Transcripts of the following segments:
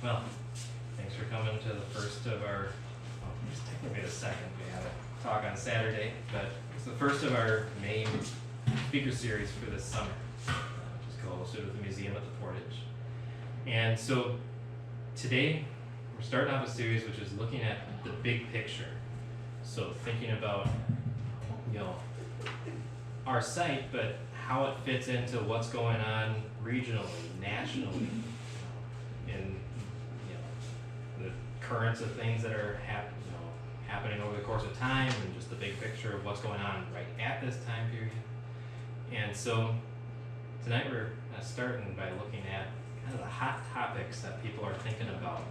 Well, thanks for coming to the first of our, well, it's technically the second. We had a talk on Saturday, but it's the first of our main speaker series for this summer, which is co-hosted with the museum at the Portage. And so today we're starting off a series which is looking at the big picture. So thinking about, our site, but how it fits into what's going on regionally, nationally, in the currents of things that are happening over the course of time, and just the big picture of what's going on right at this time period. And so tonight we're starting by looking at kind of the hot topics that people are thinking about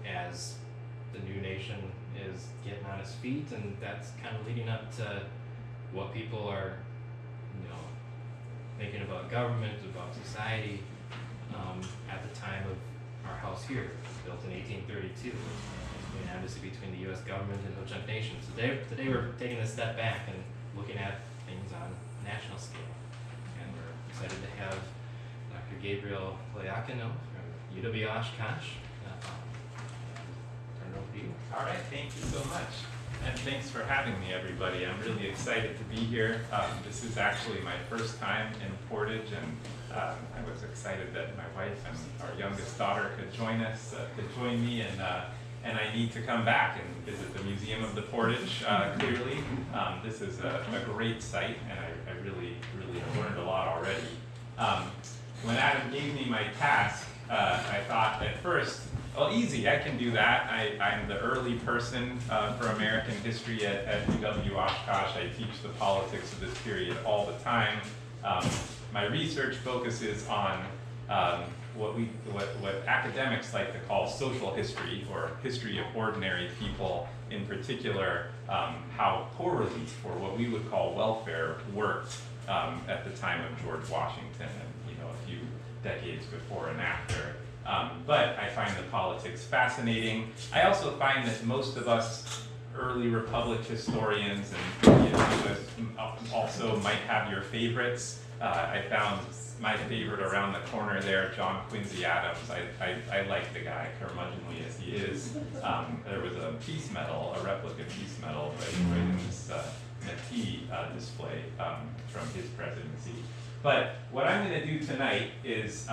as the new nation is getting on its feet, and that's kind of leading up to what people are thinking about government, about society at the time of our house here. It was built in 1832. An embassy between the U.S. government and the Ho-Chunk Nation. So today we're taking a step back and looking at things on a national scale. And we're excited to have Dr. Gabriel Loiacono from UW-Oshkosh. Turn it over to you. All right, thank you so much. And thanks for having me, everybody. I'm really excited to be here. This is actually my first time in Portage, and I was excited that my wife and our youngest daughter could join me, and I need to come back and visit the Museum of the Portage, clearly. This is a great site, and I really have learned a lot already. When Adam gave me my task, I thought at first, well, easy, I can do that. I'm the early person for American history at UW-Oshkosh. I teach the politics of this period all the time. My research focuses on what academics like to call social history, or history of ordinary people, in particular, how poor relief, or what we would call welfare, worked at the time of George Washington, and a few decades before and after. But I find the politics fascinating. I also find that most of us early Republic historians, and also might have your favorites. I found my favorite around the corner there, John Quincy Adams. I like the guy, curmudgeonly as he is. There was a peace medal, a replica peace medal, right in this Métis display from his presidency. But what I'm going to do tonight is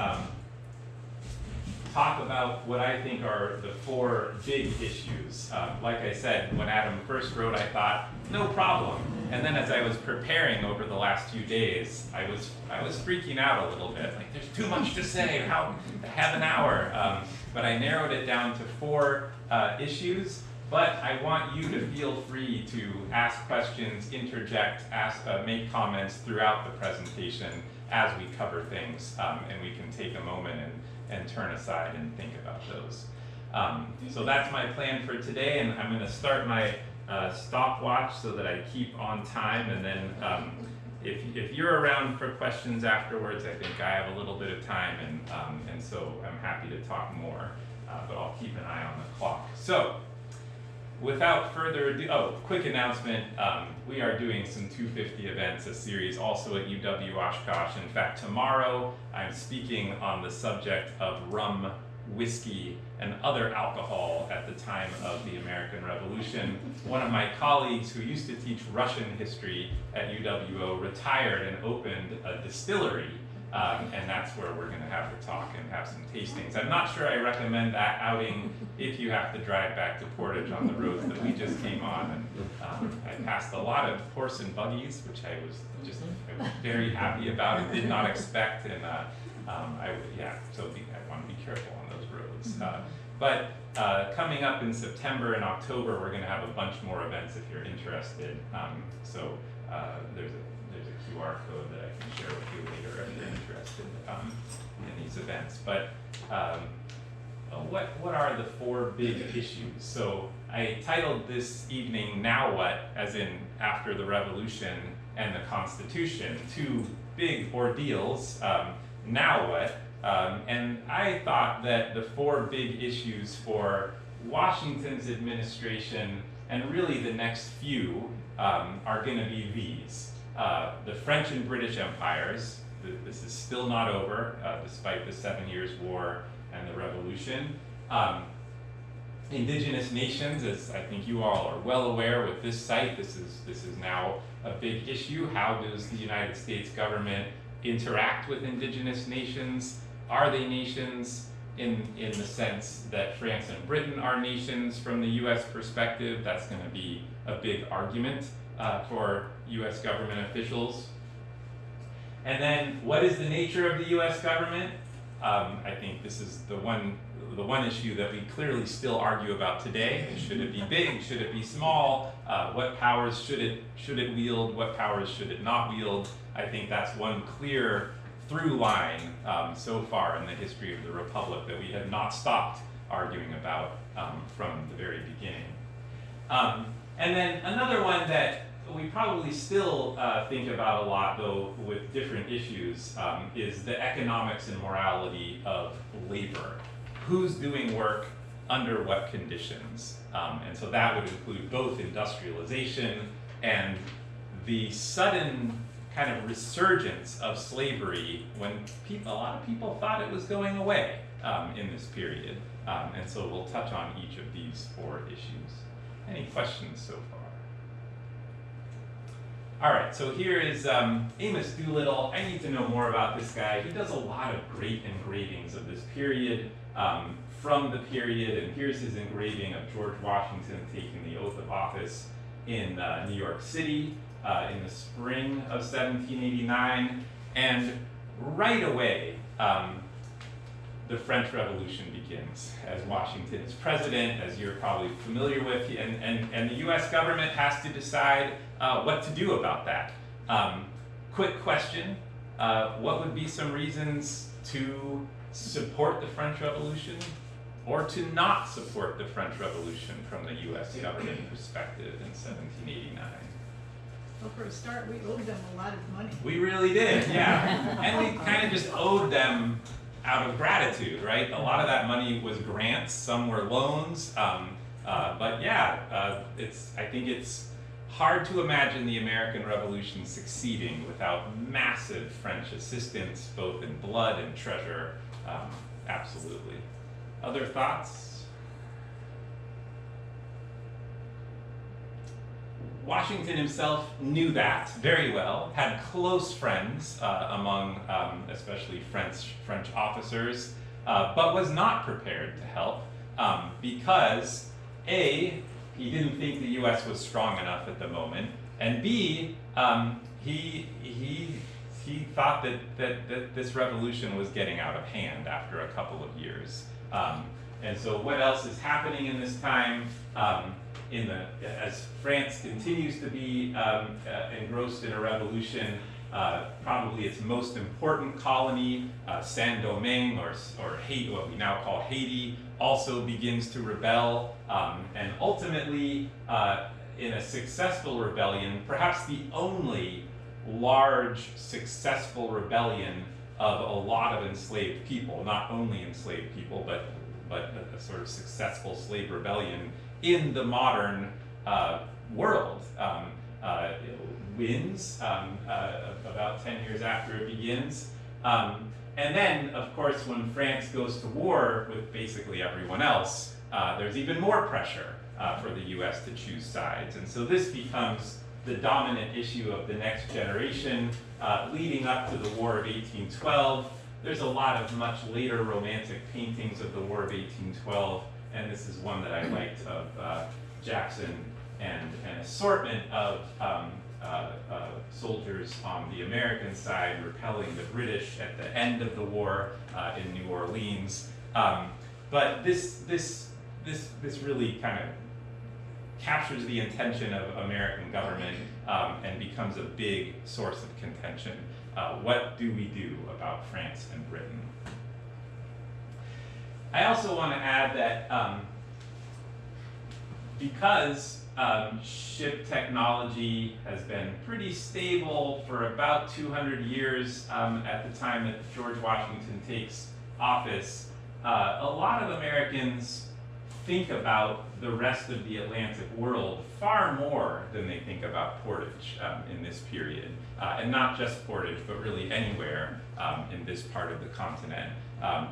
talk about what I think are the four big issues. Like I said, when Adam first wrote, I thought, no problem. And then as I was preparing over the last few days, I was freaking out a little bit. Like, there's too much to say, how have an hour? But I narrowed it down to four issues. But I want you to feel free to ask questions, interject, make comments throughout the presentation as we cover things, and we can take a moment and turn aside and think about those. So that's my plan for today, and I'm going to start my stopwatch so that I keep on time, and then if you're around for questions afterwards, I think I have a little bit of time, and so I'm happy to talk more, but I'll keep an eye on the clock. So, without further ado, quick announcement, we are doing some 250 events, a series also at UW-Oshkosh. In fact, tomorrow I'm speaking on the subject of rum, whiskey, and other alcohol at the time of the American Revolution. One of my colleagues who used to teach Russian history at UWO retired and opened a distillery. And that's where we're going to have the talk and have some tastings. I'm not sure I recommend that outing if you have to drive back to Portage on the roads that we just came on. And I passed a lot of horse and buggies, which I was very happy about and did not expect. And so I want to be careful on those roads. But coming up in September and October, we're going to have a bunch more events if you're interested. There's a QR code that I can share with you later if you're interested in these events. But what are the four big issues? So I titled this evening, Now What, as in after the Revolution and the Constitution, two big ordeals, now what? And I thought that the four big issues for Washington's administration, and really the next few, are going to be these. The French and British empires, this is still not over, despite the 7 Years' War and the Revolution. Indigenous nations, as I think you all are well aware with this site, this is now a big issue. How does the United States government interact with indigenous nations? Are they nations in the sense that France and Britain are nations from the US perspective? That's going to be a big argument for US government officials. And then, what is the nature of the US government? I think this is the one issue that we clearly still argue about today. Should it be big? Should it be small? What powers should it wield? What powers should it not wield? I think that's one clear through line so far in the history of the Republic that we have not stopped arguing about from the very beginning. And then another one that we probably still think about a lot, though with different issues, is the economics and morality of labor. Who's doing work under what conditions? And so that would include both industrialization and the sudden kind of resurgence of slavery when a lot of people thought it was going away in this period. And so we'll touch on each of these 4 issues. Any questions so far? All right, so here is Amos Doolittle. I need to know more about this guy. He does a lot of great engravings of this period, from the period, and here's his engraving of George Washington taking the oath of office in New York City in the spring of 1789. And right away, the French Revolution begins as Washington is president, as you're probably familiar with, and the US government has to decide what to do about that. Quick question, what would be some reasons to support the French Revolution or to not support the French Revolution from the US government perspective in 1789? Well, for a start, we owed them a lot of money. We really did, yeah. And we kind of just owed them out of gratitude, right? A lot of that money was grants, some were loans, but yeah, I think it's hard to imagine the American Revolution succeeding without massive French assistance, both in blood and treasure. Absolutely. Other thoughts? Washington himself knew that very well, had close friends among especially French officers, but was not prepared to help because A, he didn't think the U.S. was strong enough at the moment, and B, he thought that this revolution was getting out of hand after a couple of years. And so what else is happening in this time? As France continues to be engrossed in a revolution, probably its most important colony, Saint-Domingue, or Haiti, what we now call Haiti, also begins to rebel, and ultimately, in a successful rebellion, perhaps the only large successful rebellion of a lot of enslaved people, not only enslaved people, but a sort of successful slave rebellion in the modern world. It wins about 10 years after it begins. And then, of course, when France goes to war with basically everyone else, there's even more pressure for the US to choose sides. And so this becomes the dominant issue of the next generation, leading up to the War of 1812. There's a lot of much later romantic paintings of the War of 1812, and this is one that I liked of Jackson and an assortment of soldiers on the American side repelling the British at the end of the war in New Orleans. But this really kind of captures the intention of American government and becomes a big source of contention. What do we do about France and Britain? I also want to add that because ship technology has been pretty stable for about 200 years at the time that George Washington takes office, a lot of Americans think about the rest of the Atlantic world far more than they think about Portage in this period. And not just Portage, but really anywhere in this part of the continent.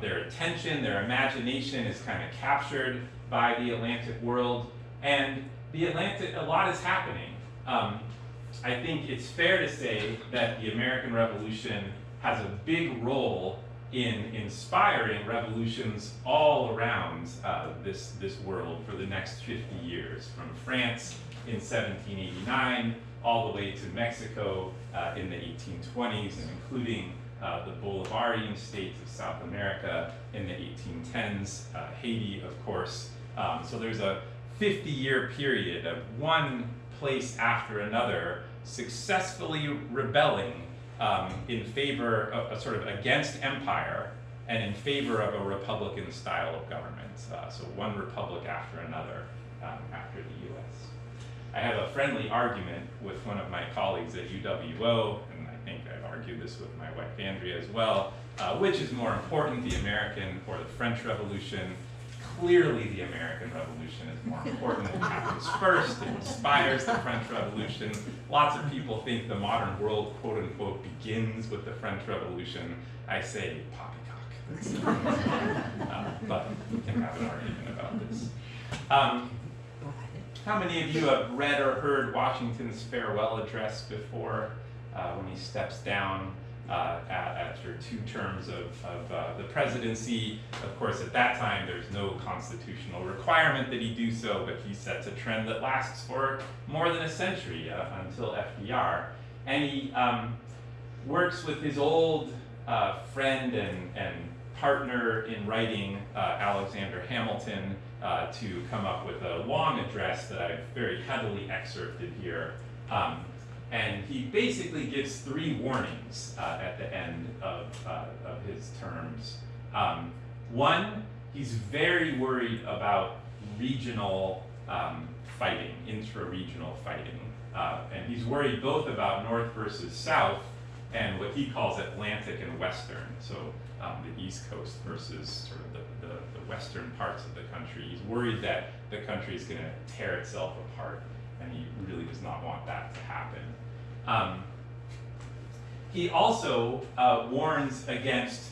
Their attention, their imagination is kind of captured by the Atlantic world, and the Atlantic, a lot is happening. I think it's fair to say that the American Revolution has a big role in inspiring revolutions all around this world for the next 50 years, from France in 1789 all the way to Mexico in the 1820s, and including the Bolivarian states of South America in the 1810s, Haiti, of course. So there's a 50-year period of one place after another successfully rebelling in favor of, sort of against empire and in favor of a republican style of government. So one republic after another after the US. I have a friendly argument with one of my colleagues at UW-O, and I think I've argued this with my wife Andrea as well, which is more important, the American or the French Revolution? Clearly the American Revolution is more important. It happens first, it inspires the French Revolution. Lots of people think the modern world, quote unquote, begins with the French Revolution. I say poppycock. But we can have an argument about this. How many of you have read or heard Washington's farewell address before, when he steps down after 2 terms of the presidency? Of course, at that time, there's no constitutional requirement that he do so, but he sets a trend that lasts for more than a century, until FDR. And he works with his old friend and partner in writing, Alexander Hamilton, to come up with a long address that I've very heavily excerpted here. And he basically gives 3 warnings at the end of his terms. One, he's very worried about regional fighting, intra-regional fighting. And he's worried both about North versus South and what he calls Atlantic and Western. So the East Coast versus sort of the western parts of the country. He's worried that the country is going to tear itself apart, and he really does not want that to happen. He also warns against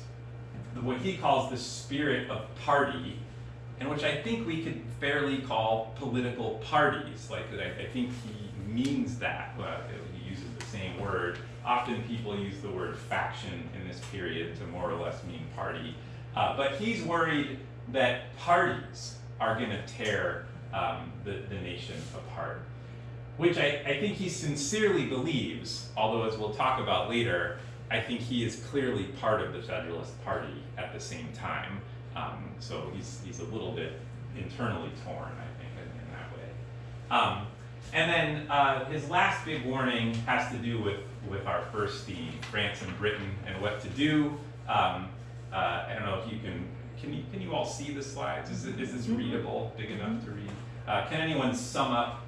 what he calls the spirit of party, and which I think we could fairly call political parties. Like, I think he means that. He uses the same word. Often people use the word faction in this period to more or less mean party. But he's worried that parties are going to tear the nation apart, which I think he sincerely believes, although as we'll talk about later, I think he is clearly part of the Federalist Party at the same time. So he's a little bit internally torn, I think, in that way. And then his last big warning has to do with our first theme, France and Britain, and what to do. I don't know if you can you all see the slides? Is this readable, big enough to read? Can anyone sum up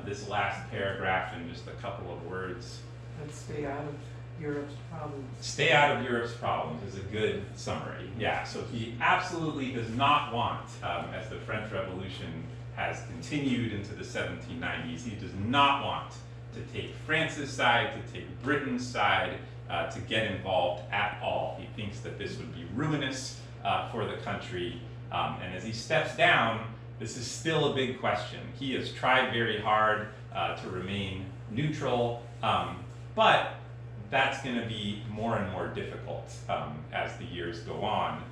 this last paragraph in just a couple of words? Let's stay out of Europe's problems. Stay out of Europe's problems is a good summary. Yeah, so he absolutely does not want, as the French Revolution has continued into the 1790s, he does not want to take France's side, to take Britain's side, to get involved at all. He thinks that this would be ruinous for the country. And as he steps down, this is still a big question. He has tried very hard to remain neutral, but that's going to be more and more difficult as the years go on,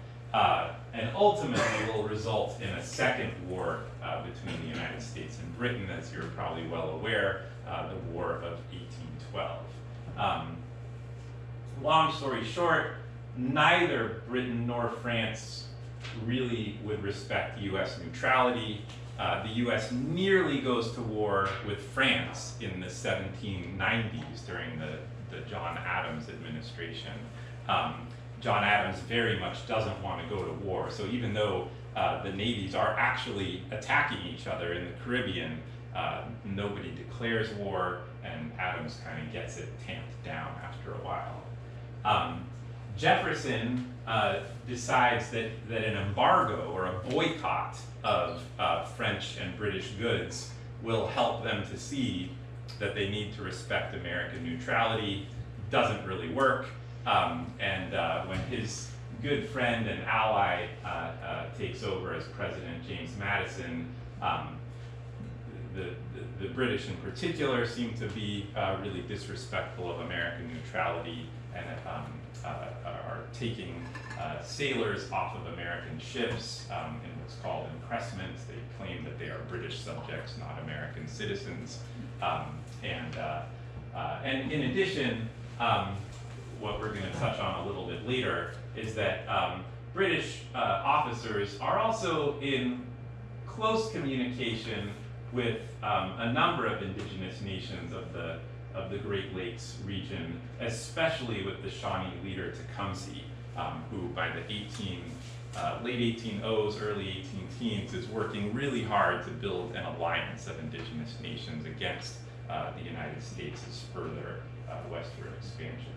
and ultimately will result in a second war between the United States and Britain, as you're probably well aware, the War of 1812. Long story short, neither Britain nor France really would respect U.S. neutrality. The U.S. nearly goes to war with France in the 1790s during the John Adams administration. John Adams very much doesn't want to go to war, so even though the navies are actually attacking each other in the Caribbean, nobody declares war, and Adams kind of gets it tamped down after a while. Jefferson decides that an embargo or a boycott of French and British goods will help them to see that they need to respect American neutrality. Doesn't really work. When his good friend and ally takes over as President, James Madison, the British in particular seem to be really disrespectful of American neutrality and are taking sailors off of American ships in what's called impressments. They claim that they are British subjects, not American citizens. And in addition, what we're going to touch on a little bit later is that British officers are also in close communication with a number of indigenous nations of the Great Lakes region, especially with the Shawnee leader Tecumseh, who by the late 1800s, early 1810s is working really hard to build an alliance of indigenous nations against the United States' further westward expansion.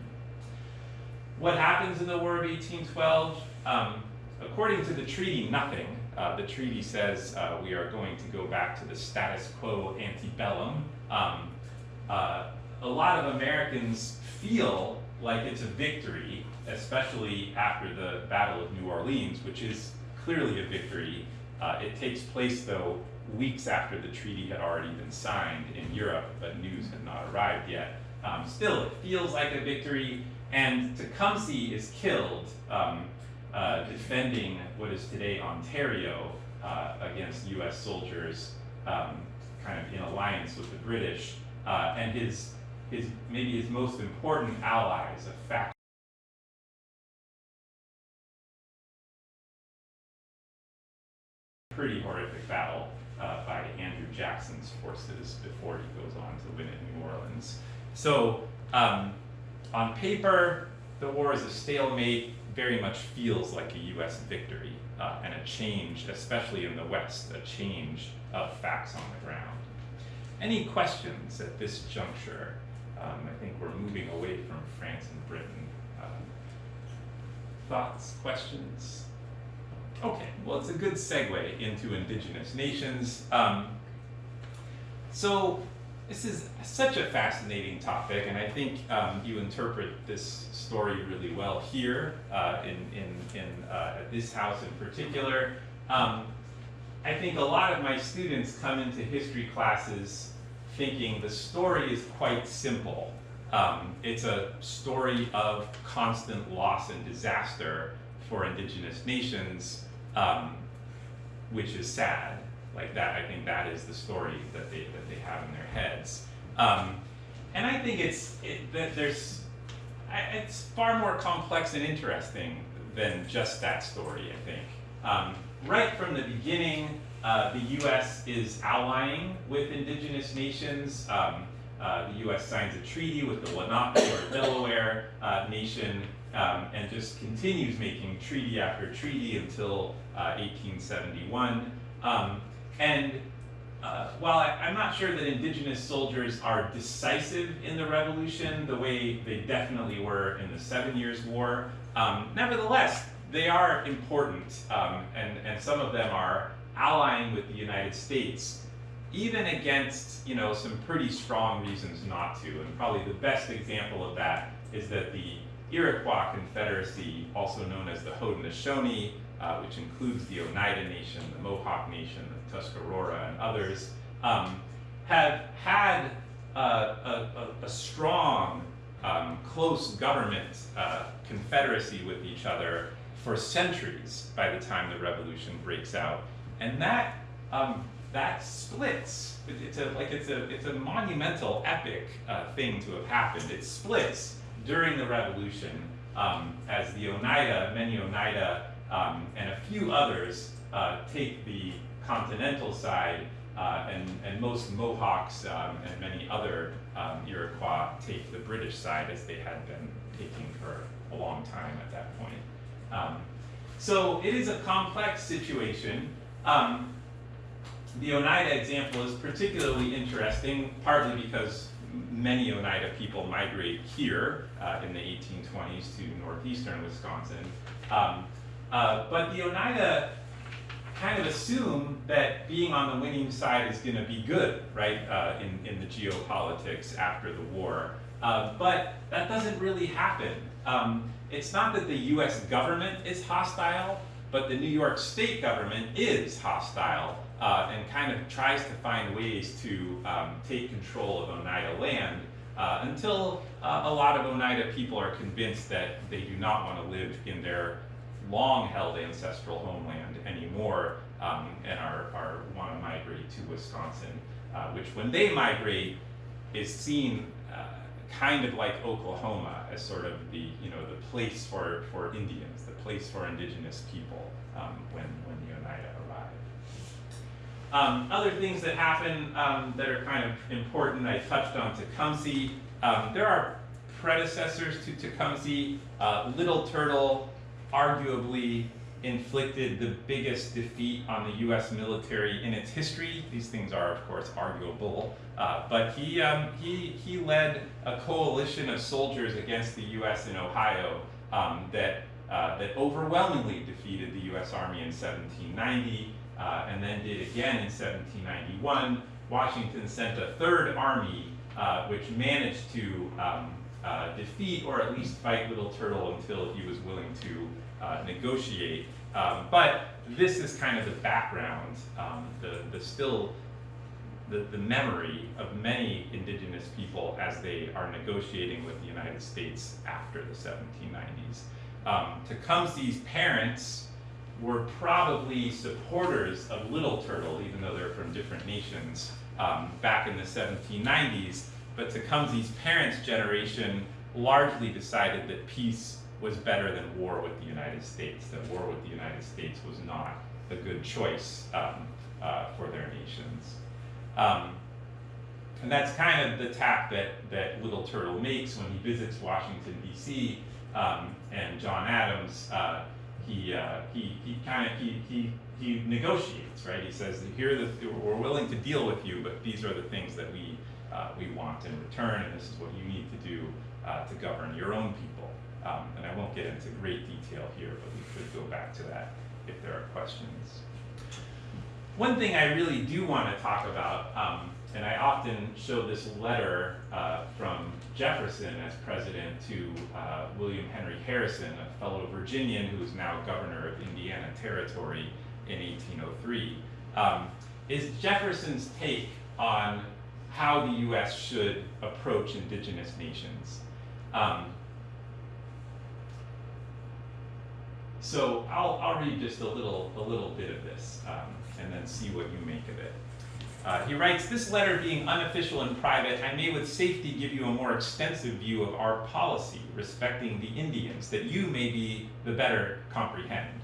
What happens in the War of 1812? According to the treaty, nothing. The treaty says we are going to go back to the status quo antebellum. A lot of Americans feel like it's a victory, especially after the Battle of New Orleans, which is clearly a victory. It takes place, though, weeks after the treaty had already been signed in Europe, but news had not arrived yet. Still, it feels like a victory, and Tecumseh is killed defending what is today Ontario against US soldiers, kind of in alliance with the British, and maybe his most important allies, a fact. Pretty horrific battle by Andrew Jackson's forces before he goes on to win at New Orleans. So on paper, the war is a stalemate, very much feels like a US victory and a change, especially in the West, a change of facts on the ground. Any questions at this juncture? I think we're moving away from France and Britain. Thoughts, questions? Okay, well, it's a good segue into indigenous nations. So this is such a fascinating topic, and I think you interpret this story really well here at this house in particular. I think a lot of my students come into history classes thinking the story is quite simple. It's a story of constant loss and disaster for indigenous nations, which is sad. Like that, I think that is the story that they have in their heads. And I think it's far more complex and interesting than just that story, I think. Right from the beginning, the U.S. is allying with indigenous nations. The U.S. signs a treaty with the Lenape or Delaware Nation, and just continues making treaty after treaty until 1871. While I'm not sure that indigenous soldiers are decisive in the revolution the way they definitely were in the 7 Years' War, nevertheless, they are important, and some of them are allying with the United States, even against some pretty strong reasons not to. And probably the best example of that is that the Iroquois Confederacy, also known as the Haudenosaunee, which includes the Oneida Nation, the Mohawk Nation, the Tuscarora, and others, have had a strong, close government confederacy with each other for centuries by the time the revolution breaks out, and that splits. It's a monumental, epic thing to have happened. It splits during the revolution as the many Oneida, and a few others take the continental side, and most Mohawks and many other Iroquois take the British side, as they had been taking for a long time at that point. So it is a complex situation. The Oneida example is particularly interesting, partly because many Oneida people migrate here in the 1820s to northeastern Wisconsin. But the Oneida kind of assume that being on the winning side is going to be good, right, in the geopolitics after the war. But that doesn't really happen. It's not that the US government is hostile, but the New York state government is hostile and kind of tries to find ways to take control of Oneida land until a lot of Oneida people are convinced that they do not want to live in their long-held ancestral homeland anymore and want to migrate to Wisconsin, which when they migrate is seen kind of like Oklahoma as sort of the place for Indians, the place for indigenous people when the Oneida arrive. Other things that happen that are kind of important, I touched on Tecumseh. There are predecessors to Tecumseh. Little Turtle arguably inflicted the biggest defeat on the US military in its history. These things are, of course, arguable. But he led a coalition of soldiers against the US in Ohio that overwhelmingly defeated the US Army in 1790 and then did again in 1791. Washington sent a third army which managed to defeat or at least fight Little Turtle until he was willing to negotiate. But this is kind of the background, the memory of many indigenous people as they are negotiating with the United States after the 1790s. Tecumseh's parents were probably supporters of Little Turtle, even though they're from different nations, back in the 1790s. But Tecumseh's parents' generation largely decided that peace was better than war with the United States, that war with the United States was not a good choice for their nations. And that's kind of the tack that Little Turtle makes when he visits Washington, D.C., and John Adams, he negotiates, right? He says, we're willing to deal with you, but these are the things that we want in return, and this is what you need to do to govern your own people. And I won't get into great detail here, but we could go back to that if there are questions. One thing I really do want to talk about, and I often show this letter from Jefferson as president to William Henry Harrison, a fellow Virginian who is now governor of Indiana Territory in 1803, is Jefferson's take on how the U.S. should approach indigenous nations. So I'll read just a little bit of this and then see what you make of it. He writes, "This letter being unofficial and private, I may with safety give you a more extensive view of our policy respecting the Indians, that you may be the better comprehend.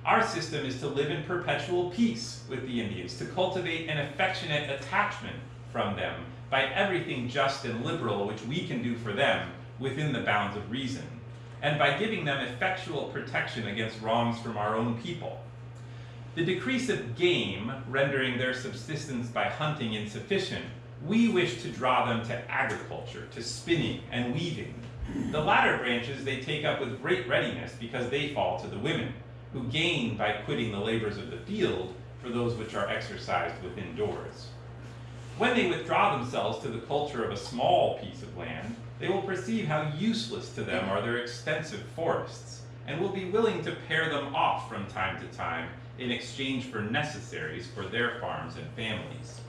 Our system is to live in perpetual peace with the Indians, to cultivate an affectionate attachment from them by everything just and liberal which we can do for them within the bounds of reason, and by giving them effectual protection against wrongs from our own people. The decrease of game, rendering their subsistence by hunting insufficient, we wish to draw them to agriculture, to spinning and weaving. The latter branches they take up with great readiness, because they fall to the women, who gain by quitting the labors of the field for those which are exercised within doors. When they withdraw themselves to the culture of a small piece of land, they will perceive how useless to them are their extensive forests, and will be willing to pare them off from time to time in exchange for necessaries for their farms and families.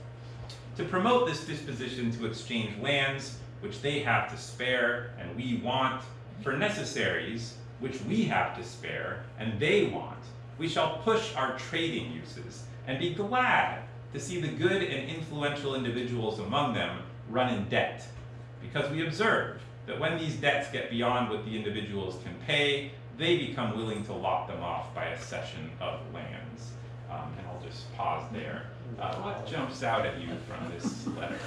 To promote this disposition to exchange lands which they have to spare and we want, for necessaries which we have to spare and they want, we shall push our trading uses and be glad to see the good and influential individuals among them run in debt, because we observe that when these debts get beyond what the individuals can pay, they become willing to lop them off by a cession of lands." And I'll just pause there. What jumps out at you from this letter?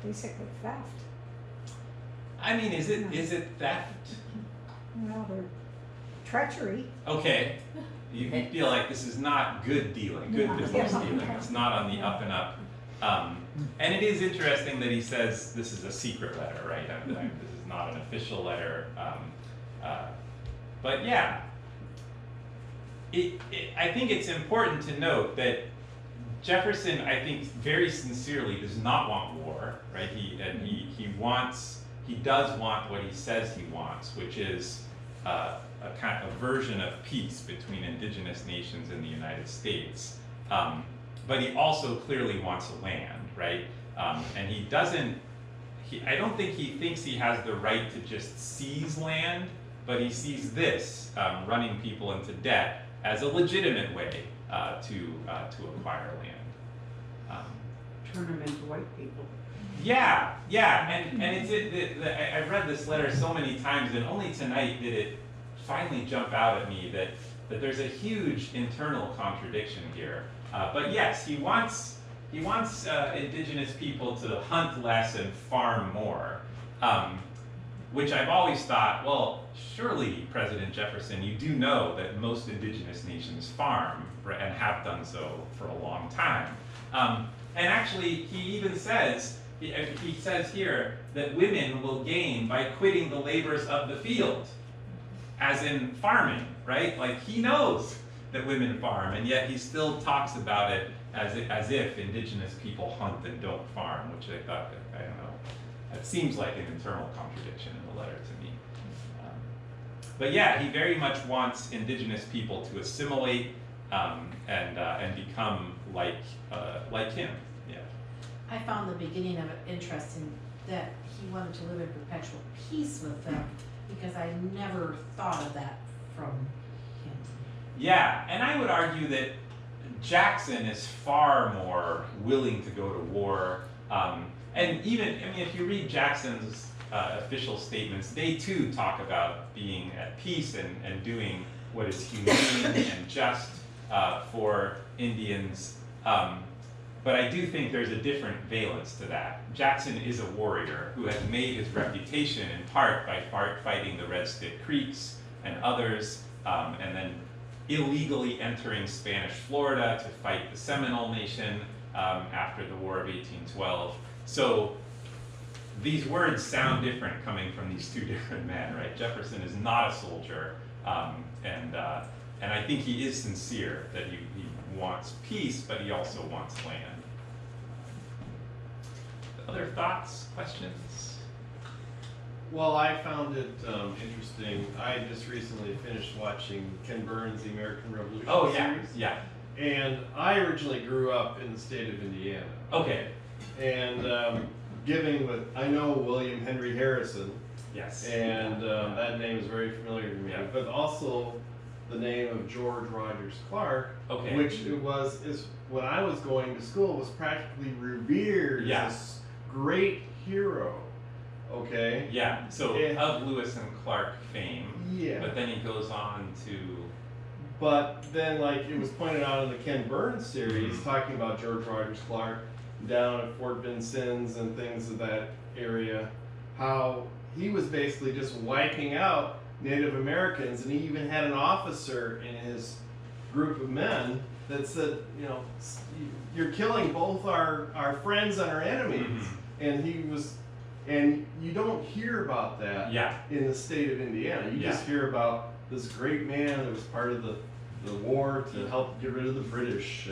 Basically theft. I mean, is it theft? Well, they're treachery. Okay, you feel like this is not good dealing, good business dealing. It's not on the up and up. And it is interesting that he says this is a secret letter, right? This is not an official letter. But yeah, I think it's important to note that Jefferson, I think, very sincerely does not want war, right? He does want what he says he wants, which is a kind of version of peace between indigenous nations in the United States. But he also clearly wants a land, right? And he doesn't, I don't think he thinks he has the right to just seize land, but he sees this, running people into debt, as a legitimate way to acquire land. Turn them into white people. Yeah, and I've read this letter so many times, and only tonight did it finally jump out at me that there's a huge internal contradiction here. But yes, he wants indigenous people to hunt less and farm more, which I've always thought, well, surely, President Jefferson, you do know that most indigenous nations farm and have done so for a long time. And actually, he even says, he says here that women will gain by quitting the labors of the field, as in farming, right? Like, he knows that women farm, and yet he still talks about it as if indigenous people hunt and don't farm, which I thought, I don't know, that seems like an internal contradiction in the letter to me. But yeah, he very much wants indigenous people to assimilate and become like him. Yeah. I found the beginning of it interesting that he wanted to live in perpetual peace with them, because I never thought of that from him. Yeah, and I would argue that Jackson is far more willing to go to war. And even, I mean, if you read Jackson's official statements, they too talk about being at peace and doing what is humane and just for Indians. But I do think there's a different valence to that. Jackson is a warrior who has made his reputation in part by fighting the Red Stick Creeks and others, and then illegally entering Spanish Florida to fight the Seminole Nation after the War of 1812. So these words sound different coming from these two different men, right? Jefferson is not a soldier, and I think he is sincere that he wants peace, but he also wants land. Other thoughts, questions? Well, I found it interesting. I just recently finished watching Ken Burns' The American Revolution series. Yeah. And I originally grew up in the state of Indiana. Okay. And I know William Henry Harrison. Yes. And that name is very familiar to me. Yeah. But also the name of George Rogers Clark, Okay. which is when I was going to school, was practically revered Yeah. as this great hero. Okay. Yeah. So of Lewis and Clark fame. Yeah. But then he goes on to. But then, like it was pointed out in the Ken Burns series, talking about George Rogers Clark down at Fort Vincennes and things of that area, how he was basically just wiping out Native Americans, and he even had an officer in his group of men that said, you know, you're killing both our friends and our enemies. Mm-hmm. And he was, and you don't hear about that in the state of Indiana. You just hear about this great man that was part of the war to help get rid of the British.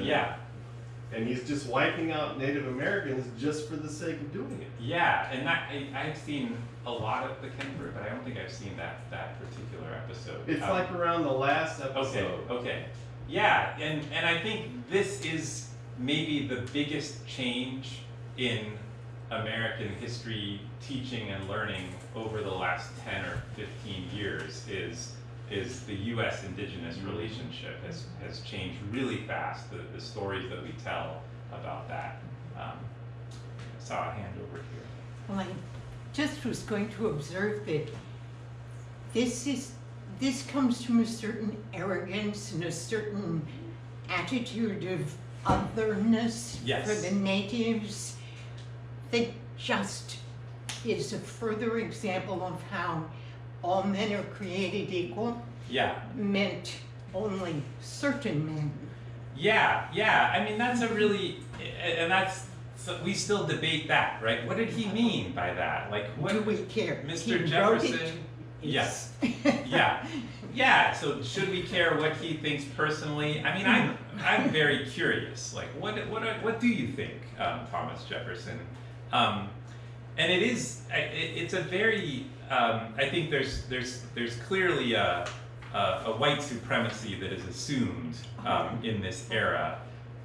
And he's just wiping out Native Americans just for the sake of doing it. Yeah, and I've seen a lot of the Ken Burns, but I don't think I've seen that particular episode. It's like around the last episode. Okay. Yeah, and I think this is maybe the biggest change in American history teaching and learning over the last 10 or 15 years is the U.S. indigenous relationship has changed really fast, the stories that we tell about that. I saw a hand over here. Well, I just was going to observe that this comes from a certain arrogance and a certain attitude of otherness for the natives that just is a further example of how all men are created equal Yeah. meant only certain men. Yeah. I mean, that's a really, and that's, so we still debate that, right? What did he mean by that? Like, what? Do we care? Mr. He wrote Jefferson? it. Yes. Yeah. So should we care what he thinks personally? I mean, I'm very curious. Like, what do you think, Thomas Jefferson? And it is, it's a very, I think there's clearly a white supremacy that is assumed in this era,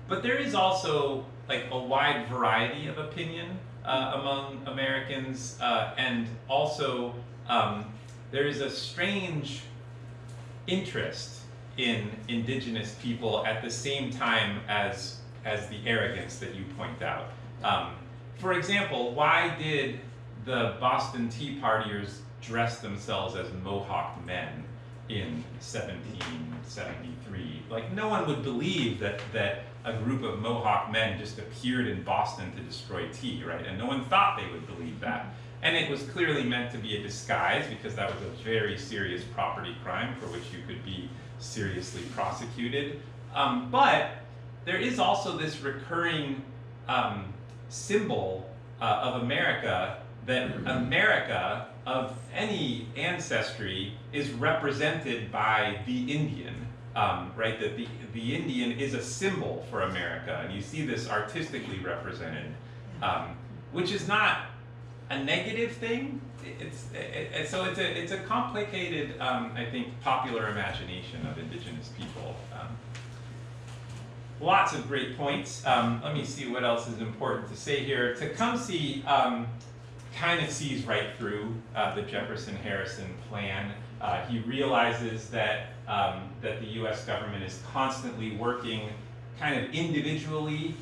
but there is also like a wide variety of opinion among Americans, and also there is a strange interest in indigenous people at the same time as the arrogance that you point out. For example, why did the Boston Tea Partiers dress themselves as Mohawk men in 1773? Like, no one would believe that a group of Mohawk men just appeared in Boston to destroy tea, right? And no one thought they would believe that. And it was clearly meant to be a disguise because that was a very serious property crime for which you could be seriously prosecuted. But there is also this recurring symbol of America, that America of any ancestry is represented by the Indian, right? That the Indian is a symbol for America, and you see this artistically represented, which is not a negative thing. So it's a complicated, I think, popular imagination of indigenous people. Lots of great points. Let me see what else is important to say here. Tecumseh kind of sees right through the Jefferson-Harrison plan. He realizes that the U.S. government is constantly working kind of individually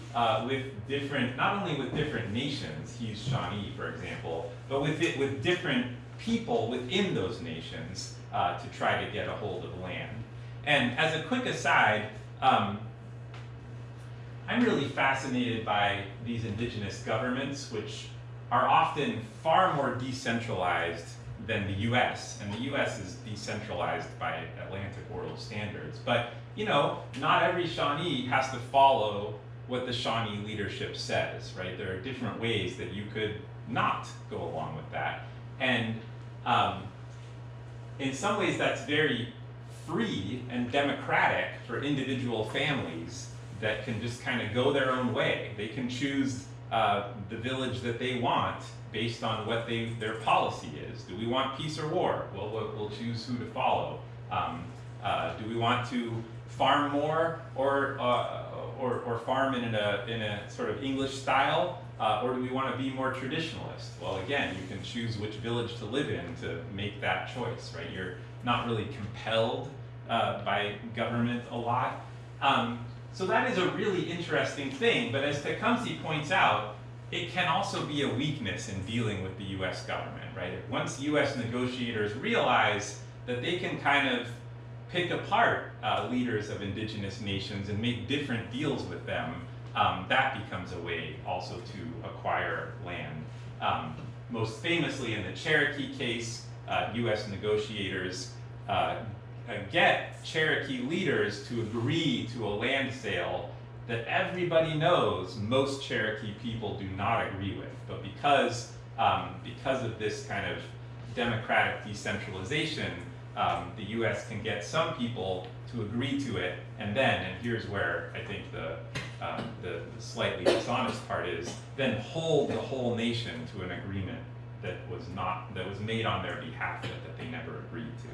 with different, not only with different nations, he's Shawnee, for example, but with different people within those nations to try to get a hold of land. And as a quick aside, I'm really fascinated by these indigenous governments, which are often far more decentralized than the US, and the US is decentralized by Atlantic world standards. But, you know, not every Shawnee has to follow what the Shawnee leadership says, right? There are different ways that you could not go along with that. And in some ways that's very free and democratic for individual families that can just kind of go their own way. They can choose the village that they want based on what their policy is. Do we want peace or war? Well, we'll choose who to follow. Do we want to farm more or farm in a sort of English style, or do we want to be more traditionalist? Well, again, you can choose which village to live in to make that choice, right? You're not really compelled by government a lot. So that is a really interesting thing, but as Tecumseh points out, it can also be a weakness in dealing with the US government, right? Once US negotiators realize that they can kind of pick apart leaders of indigenous nations and make different deals with them, that becomes a way also to acquire land. Most famously in the Cherokee case, US negotiators get Cherokee leaders to agree to a land sale that everybody knows most Cherokee people do not agree with. But because of this kind of democratic decentralization, the US can get some people to agree to it, and here's where I think the slightly dishonest part is, then hold the whole nation to an agreement that was made on their behalf that they never agreed to,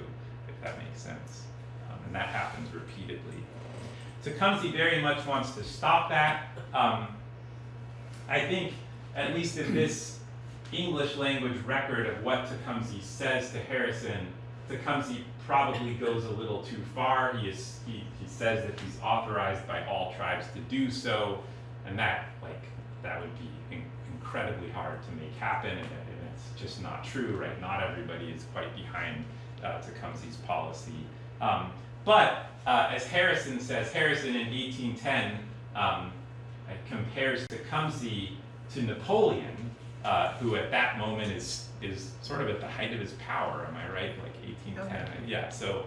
if that makes sense. And that happens repeatedly. Tecumseh very much wants to stop that. I think, at least in this English language record of what Tecumseh says to Harrison, Tecumseh probably goes a little too far. He says that he's authorized by all tribes to do so, and that would be incredibly hard to make happen, and it's just not true, right? Not everybody is quite behind Tecumseh's policy. But as Harrison says, Harrison in 1810 compares Tecumseh to Napoleon, who at that moment is sort of at the height of his power, am I right? Like 1810. Okay. Yeah, so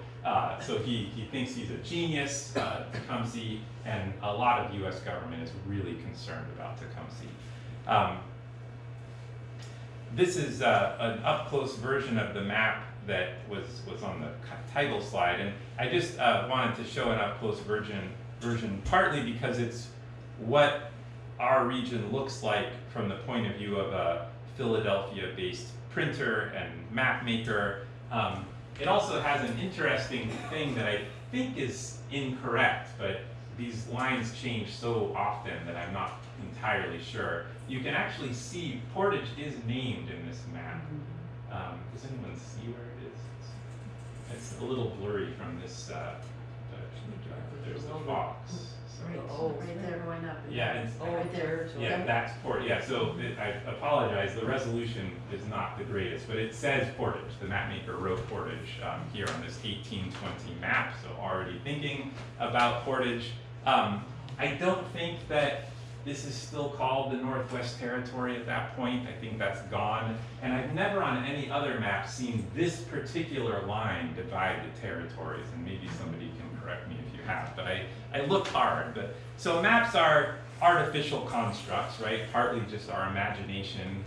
he thinks he's a genius, Tecumseh, and a lot of U.S. government is really concerned about Tecumseh. This is an up-close version of the map that was on the title slide, and I just wanted to show an up-close version partly because it's what our region looks like from the point of view of a Philadelphia-based printer and map maker. It also has an interesting thing that I think is incorrect, but these lines change so often that I'm not entirely sure. You can actually see Portage is named in this map. Does anyone see where it is? It's a little blurry from this. There's the fox. Right there going up. Yeah, it's Right there. yeah, that's Portage. Yeah, so I apologize. The resolution is not the greatest, but it says Portage. The mapmaker wrote Portage here on this 1820 map. So already thinking about Portage. I don't think that this is still called the Northwest Territory at that point. I think that's gone. And I've never on any other map seen this particular line divide the territories, and maybe somebody can correct me if you have, but I looked hard. But so maps are artificial constructs, right? Partly just our imagination,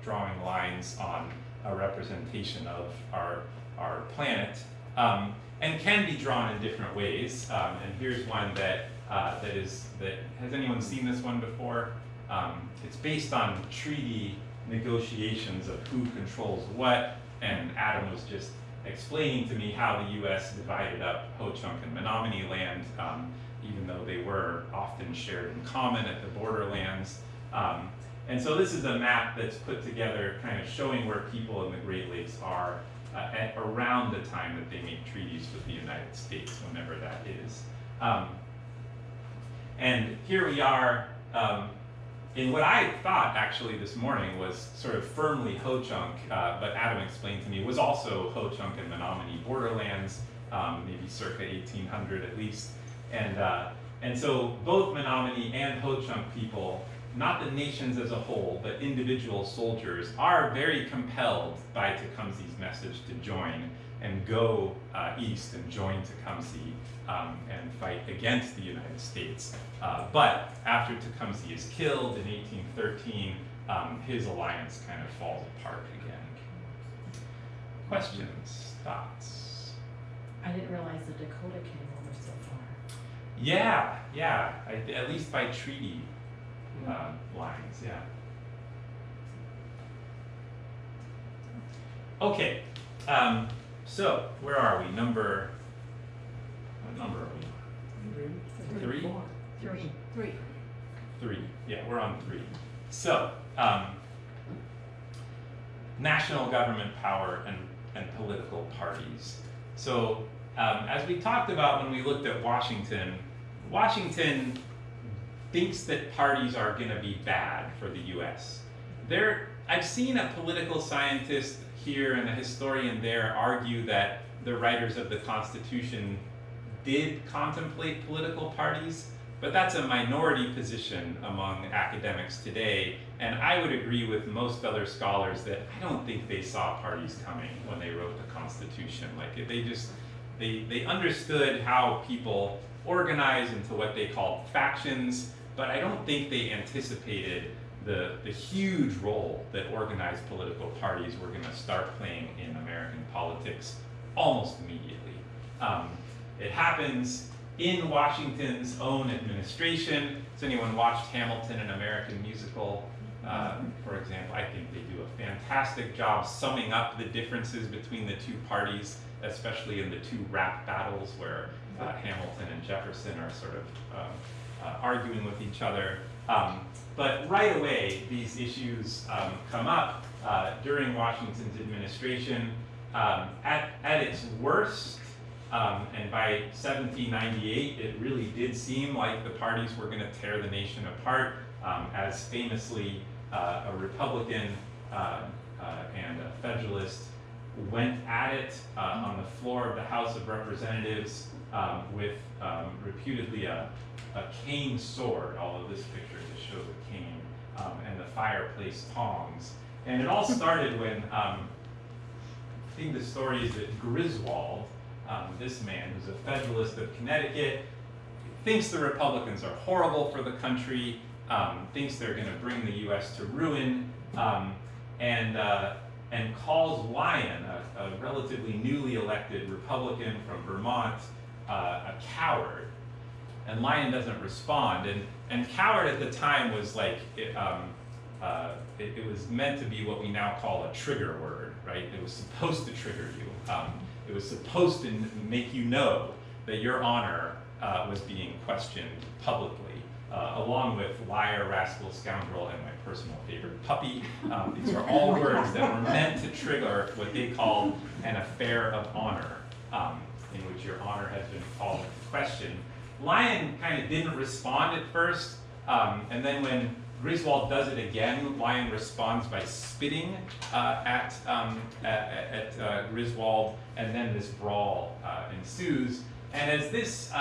drawing lines on a representation of our planet, and can be drawn in different ways. And here's one that has anyone seen this one before? It's based on treaty negotiations of who controls what, and Adam was just explaining to me how the U.S. divided up Ho-Chunk and Menominee land, even though they were often shared in common at the borderlands. And so this is a map that's put together kind of showing where people in the Great Lakes are at around the time that they make treaties with the United States, whenever that is. And here we are in what I thought actually this morning was sort of firmly Ho-Chunk, but Adam explained to me was also Ho-Chunk and Menominee borderlands, maybe circa 1800 at least. And so both Menominee and Ho-Chunk people, not the nations as a whole, but individual soldiers, are very compelled by Tecumseh's message to join and go east and join Tecumseh and fight against the United States. But after Tecumseh is killed in 1813, his alliance kind of falls apart again. Questions, thoughts? I didn't realize the Dakota came over so far. Yeah, at least by treaty lines, yeah. Okay, so where are we? What number are we? Three? Three, yeah, we're on 3. So, national government power and political parties. So, as we talked about when we looked at Washington thinks that parties are going to be bad for the U.S. I've seen a political scientist here and a historian there argue that the writers of the Constitution did contemplate political parties, but that's a minority position among academics today, and I would agree with most other scholars that I don't think they saw parties coming when they wrote the Constitution. Like they understood how people organize into what they called factions, but I don't think they anticipated the huge role that organized political parties were going to start playing in American politics almost immediately. It happens in Washington's own administration. Has anyone watched Hamilton, an American musical, for example? I think they do a fantastic job summing up the differences between the two parties, especially in the 2 rap battles where Hamilton and Jefferson are sort of arguing with each other. But right away, these issues come up during Washington's administration. At its worst, and by 1798, it really did seem like the parties were going to tear the nation apart, as famously a Republican and a Federalist went at it on the floor of the House of Representatives with reputedly a cane sword, although this picture just shows a cane, and the fireplace tongs. And it all started when think the story is that Griswold, this man who's a Federalist of Connecticut, thinks the Republicans are horrible for the country, thinks they're going to bring the U.S. to ruin, and calls Lyon, a relatively newly elected Republican from Vermont, a coward. And Lyon doesn't respond. And coward at the time was like, it was meant to be what we now call a trigger word, right? It was supposed to trigger you. It was supposed to make you know that your honor was being questioned publicly, along with liar, rascal, scoundrel, and my personal favorite, puppy. These are all words that were meant to trigger what they called an affair of honor, in which your honor has been called into question. Lyon kind of didn't respond at first, and then when Griswold does it again, Lyon responds by spitting at Griswold, and then this brawl ensues. And as this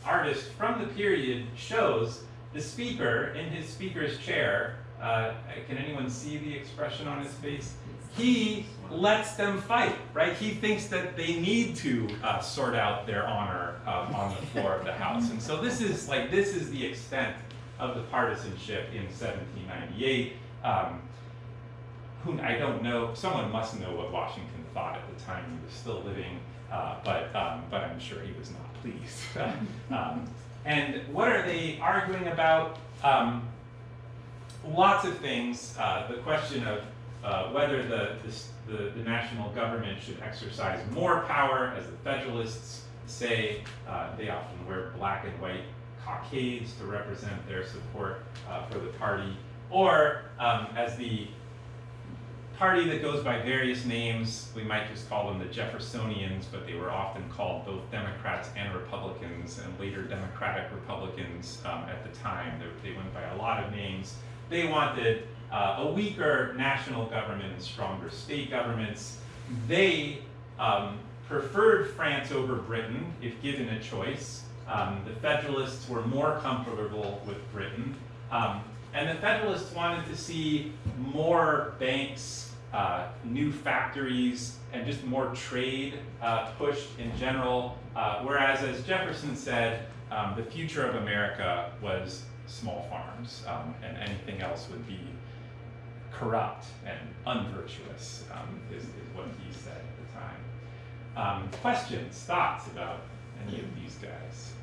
artist from the period shows, the speaker in his speaker's chair, can anyone see the expression on his face? He lets them fight, right? He thinks that they need to sort out their honor on the floor of the House. And so this is the extent of the partisanship in 1798. I don't know, someone must know what Washington thought at the time he was still living, but I'm sure he was not pleased. And what are they arguing about? Lots of things. The question of whether the national government should exercise more power, as the Federalists say. They often wear black and white cockades to represent their support for the party, or as the party that goes by various names, we might just call them the Jeffersonians, but they were often called both Democrats and Republicans, and later Democratic Republicans at the time. They went by a lot of names. They wanted a weaker national government and stronger state governments. They preferred France over Britain if given a choice. The Federalists were more comfortable with Britain. And the Federalists wanted to see more banks, new factories, and just more trade pushed in general. Whereas, as Jefferson said, the future of America was small farms, and anything else would be corrupt and unvirtuous, is what he said at the time. Questions, thoughts about any of these guys?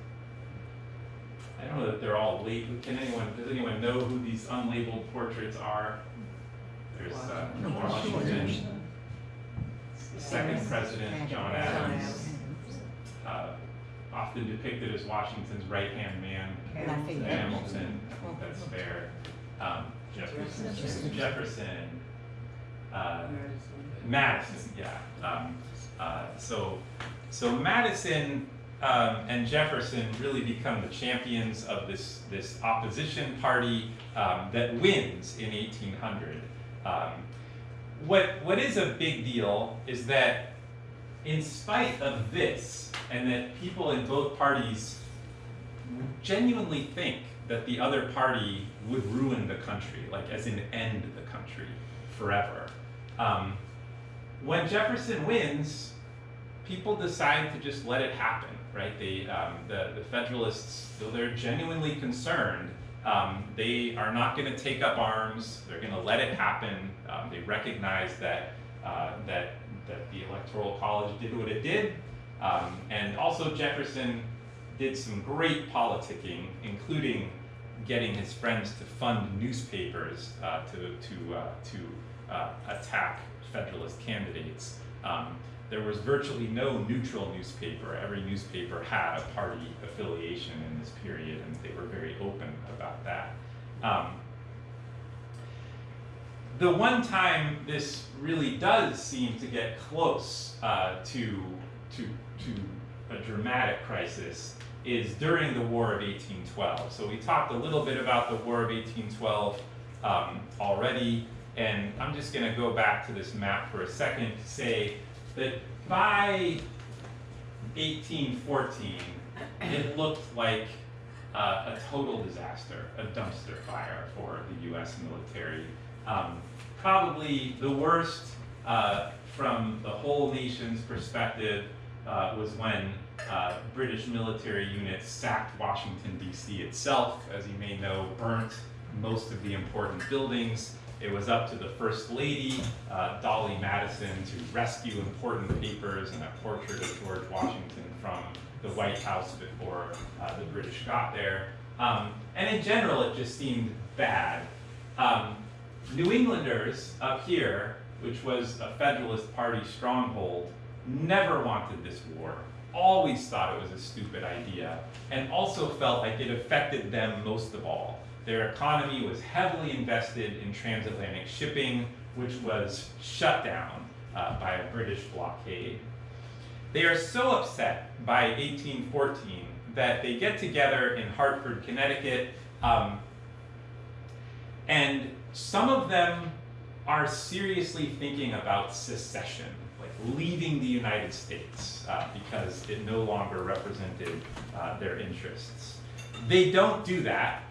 I don't know that they're all labeled. Does anyone know who these unlabeled portraits are? There's Washington, the second president, John Adams, often depicted as Washington's right-hand man, Hamilton, that's fair. Jefferson, Madison, yeah. So Madison and Jefferson really become the champions of this opposition party that wins in 1800. What is a big deal is that in spite of this, and that people in both parties genuinely think that the other party would ruin the country, like as in end the country forever. When Jefferson wins, people decide to just let it happen, right? The Federalists, though they're genuinely concerned, they are not going to take up arms. They're going to let it happen. They recognize that the Electoral College did what it did, and also Jefferson did some great politicking, including getting his friends to fund newspapers to attack Federalist candidates. There was virtually no neutral newspaper. Every newspaper had a party affiliation in this period, and they were very open about that. The one time this really does seem to get close to a dramatic crisis is during the War of 1812. So we talked a little bit about the War of 1812 already, and I'm just going to go back to this map for a second to say that by 1814, it looked like a total disaster, a dumpster fire for the U.S. military. Probably the worst from the whole nation's perspective was when British military units sacked Washington, D.C. itself, as you may know, burnt most of the important buildings. It was up to the First Lady, Dolly Madison, to rescue important papers and a portrait of George Washington from the White House before the British got there. And in general, it just seemed bad. New Englanders up here, which was a Federalist Party stronghold, never wanted this war, always thought it was a stupid idea, and also felt like it affected them most of all. Their economy was heavily invested in transatlantic shipping, which was shut down by a British blockade. They are so upset by 1814 that they get together in Hartford, Connecticut, and some of them are seriously thinking about secession, like leaving the United States because it no longer represented their interests. They don't do that.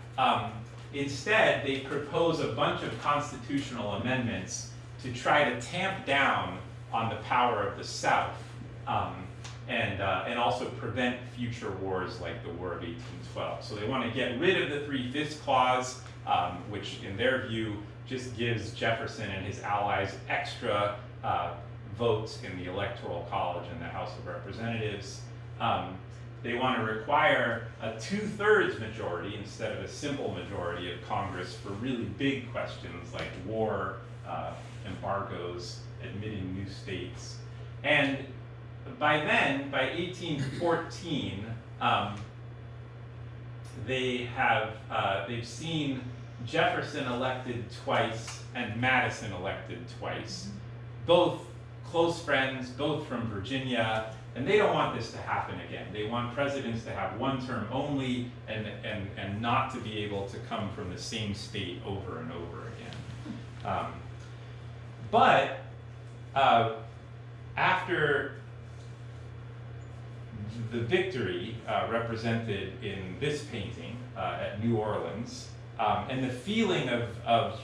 Instead, they propose a bunch of constitutional amendments to try to tamp down on the power of the South and also prevent future wars like the War of 1812. So they want to get rid of the 3/5 clause, which in their view just gives Jefferson and his allies extra votes in the Electoral College and the House of Representatives. They want to require a 2/3 majority instead of a simple majority of Congress for really big questions like war, embargoes, admitting new states. And by then, by 1814, they've seen Jefferson elected twice and Madison elected twice, both close friends, both from Virginia, and they don't want this to happen again. They want presidents to have one term only and not to be able to come from the same state over and over again. But after the victory represented in this painting at New Orleans, and the feeling of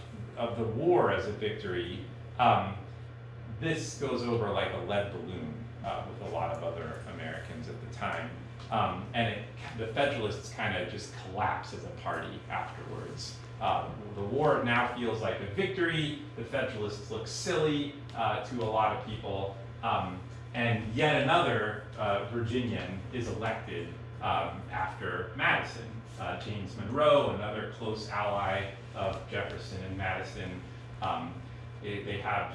the war as a victory, this goes over like a lead balloon with a lot of other Americans at the time. And the Federalists kind of just collapse as a party afterwards. The war now feels like a victory. The Federalists look silly to a lot of people. And yet another Virginian is elected after Madison. James Monroe, another close ally of Jefferson and Madison. They have,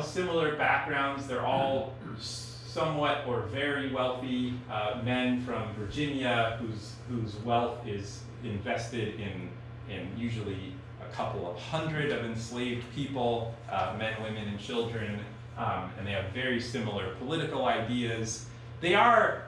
similar backgrounds. They're all somewhat or very wealthy men from Virginia whose wealth is invested in usually a couple of hundred of enslaved people, men, women, and children, and they have very similar political ideas. They are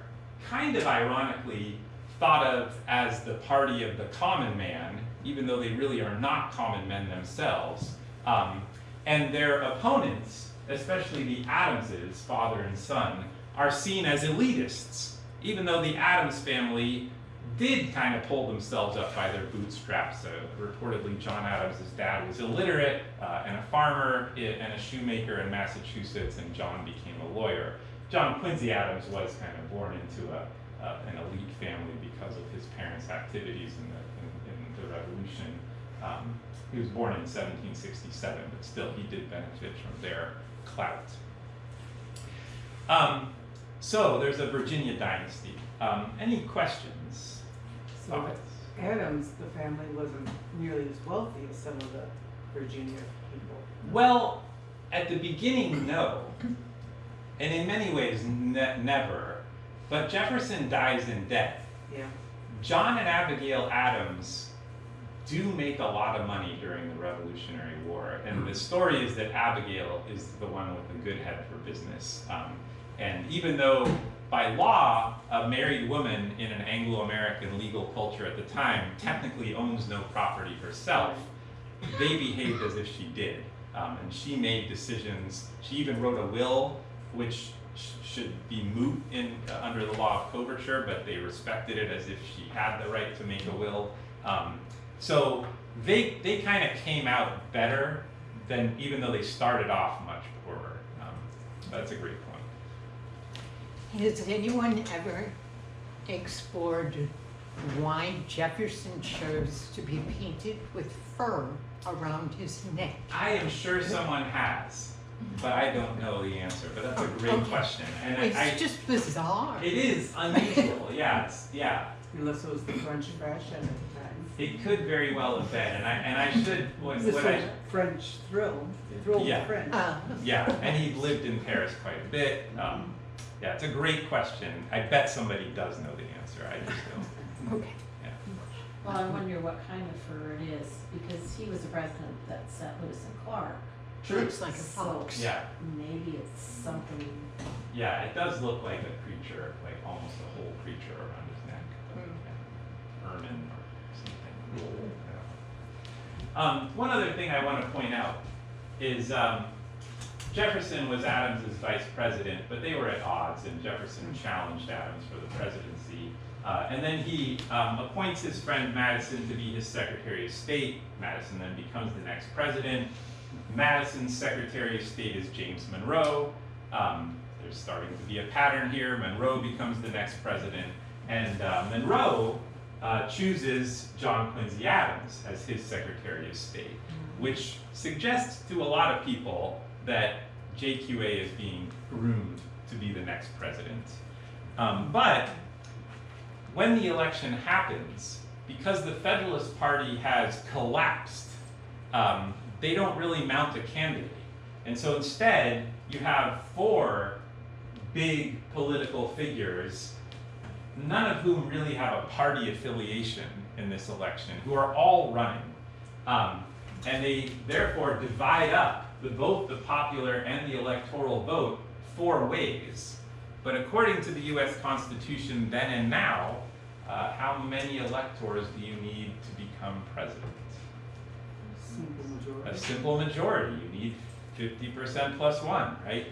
kind of ironically thought of as the party of the common man, even though they really are not common men themselves. And their opponents, especially the Adamses, father and son, are seen as elitists, even though the Adams family did kind of pull themselves up by their bootstraps. Reportedly, John Adams' dad was illiterate and a farmer and a shoemaker in Massachusetts, and John became a lawyer. John Quincy Adams was kind of born into an elite family because of his parents' activities in the Revolution. He was born in 1767, but still he did benefit from their clout. So there's a Virginia dynasty. Any questions? So Adams, the family wasn't nearly as wealthy as some of the Virginia people. Well, at the beginning, no. And in many ways, never. But Jefferson dies in debt. Yeah. John and Abigail Adams do make a lot of money during the Revolutionary War. And the story is that Abigail is the one with the good head for business. And even though by law, a married woman in an Anglo-American legal culture at the time technically owns no property herself, they behaved as if she did. And she made decisions. She even wrote a will, which should be moot under the law of coverture, but they respected it as if she had the right to make a will. So they kind of came out better than, even though they started off much poorer. That's a great point. Has anyone ever explored why Jefferson chose to be painted with fur around his neck? I am sure someone has, but I don't know the answer. But that's a great question, and It's just bizarre. it is unusual. Yeah. Unless it was the French fashion at the time. It could very well have been, and I should what This I. was French thrill Yeah. of French. Yeah, and he lived in Paris quite a bit. Yeah, it's a great question. I bet somebody does know the answer. I just don't. Okay. Yeah. Well, I wonder what kind of fur it is, because he was the president that set Lewis and Clark. Looks like a So- fox. Yeah, Maybe it's something, yeah, it does look like a creature, like almost a whole creature around his neck. Yeah. Ermine or something. Yeah. One other thing I want to point out is Jefferson was Adams's vice president, but they were at odds, and Jefferson challenged Adams for the presidency. And then he appoints his friend Madison to be his Secretary of State. Madison then becomes the next president. Madison's Secretary of State is James Monroe. There's starting to be a pattern here. Monroe becomes the next president. And Monroe chooses John Quincy Adams as his Secretary of State, which suggests to a lot of people that JQA is being groomed to be the next president. But when the election happens, because the Federalist Party has collapsed, they don't really mount a candidate. And so instead, you have 4 big political figures, none of whom really have a party affiliation in this election, who are all running. And they therefore divide up both the popular and the electoral vote 4 ways. But according to the US Constitution then and now, how many electors do you need to become president? Simple majority. A simple majority. You need 50% plus 1, right?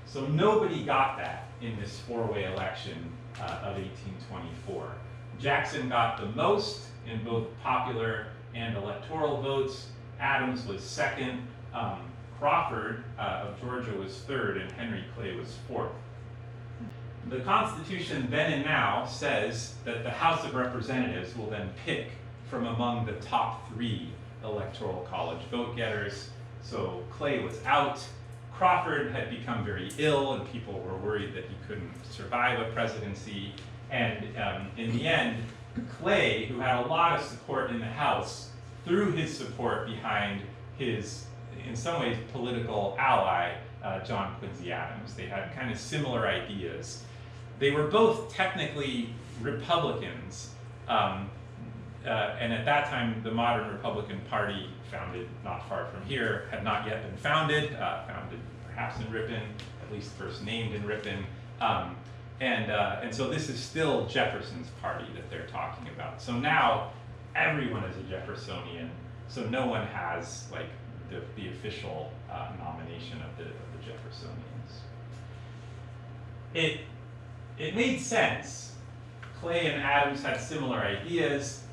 So nobody got that in this 4-way election of 1824. Jackson got the most in both popular and electoral votes. Adams was second. Crawford of Georgia was third, and Henry Clay was fourth. The Constitution then and now says that the House of Representatives will then pick from among the top 3 electoral college vote getters. So Clay was out. Crawford had become very ill, and people were worried that he couldn't survive a presidency. And in the end, Clay, who had a lot of support in the House, threw his support behind his, in some ways, political ally, John Quincy Adams. They had kind of similar ideas. They were both technically Republicans, and at that time, the modern Republican Party, founded not far from here, had not yet been founded, founded perhaps in Ripon, at least first named in Ripon. And so this is still Jefferson's party that they're talking about. So now everyone is a Jeffersonian, so no one has like the official nomination of the Jeffersonians. It made sense. Clay and Adams had similar ideas,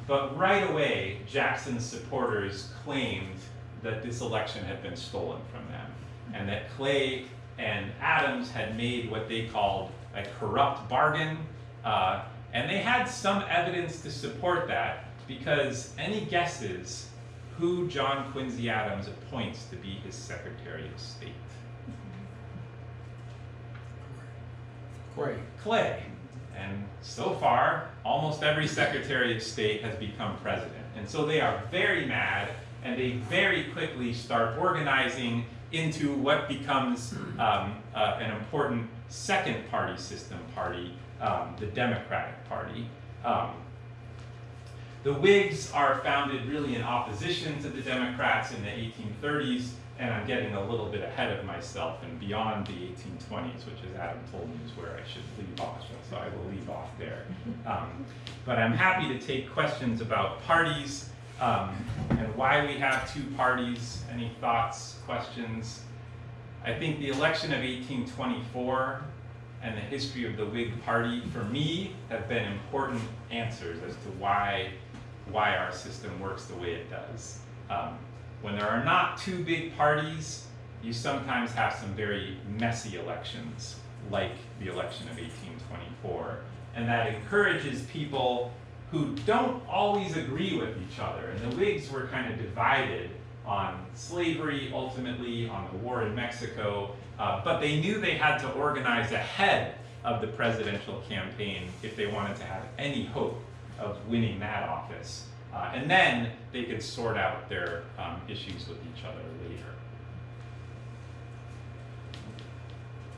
but right away, Jackson's supporters claimed that this election had been stolen from them, and that Clay and Adams had made what they called a corrupt bargain, and they had some evidence to support that, because any guesses who John Quincy Adams appoints to be his Secretary of State? Clay. And so far, almost every Secretary of State has become president. And so they are very mad, and they very quickly start organizing into what becomes an important second party system party, the Democratic Party. The Whigs are founded really in opposition to the Democrats in the 1830s, and I'm getting a little bit ahead of myself and beyond the 1820s, which, as Adam told me, is where I should leave off, so I will leave off there. But I'm happy to take questions about parties and why we have 2 parties. Any thoughts, questions? I think the election of 1824 and the history of the Whig Party, for me, have been important answers as to why our system works the way it does. When there are not 2 big parties, you sometimes have some very messy elections, like the election of 1824, and that encourages people who don't always agree with each other. And the Whigs were kind of divided on slavery, ultimately, on the war in Mexico, but they knew they had to organize ahead of the presidential campaign if they wanted to have any hope of winning that office. And then they could sort out their issues with each other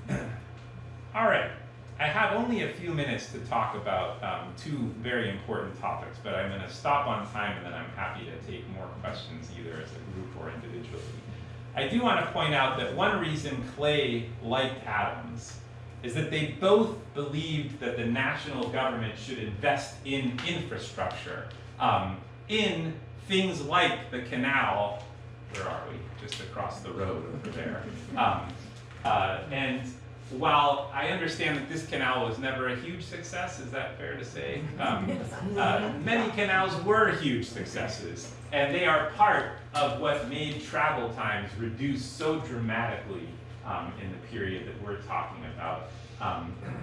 later. All right, I have only a few minutes to talk about two very important topics, but I'm going to stop on time, and then I'm happy to take more questions either as a group or individually. I do want to point out that one reason Clay liked Adams is that they both believed that the national government should invest in infrastructure, in things like the canal. Where are we? Just across the road over there. And while I understand that this canal was never a huge success, is that fair to say? Many canals were huge successes, and they are part of what made travel times reduce so dramatically in the period that we're talking about.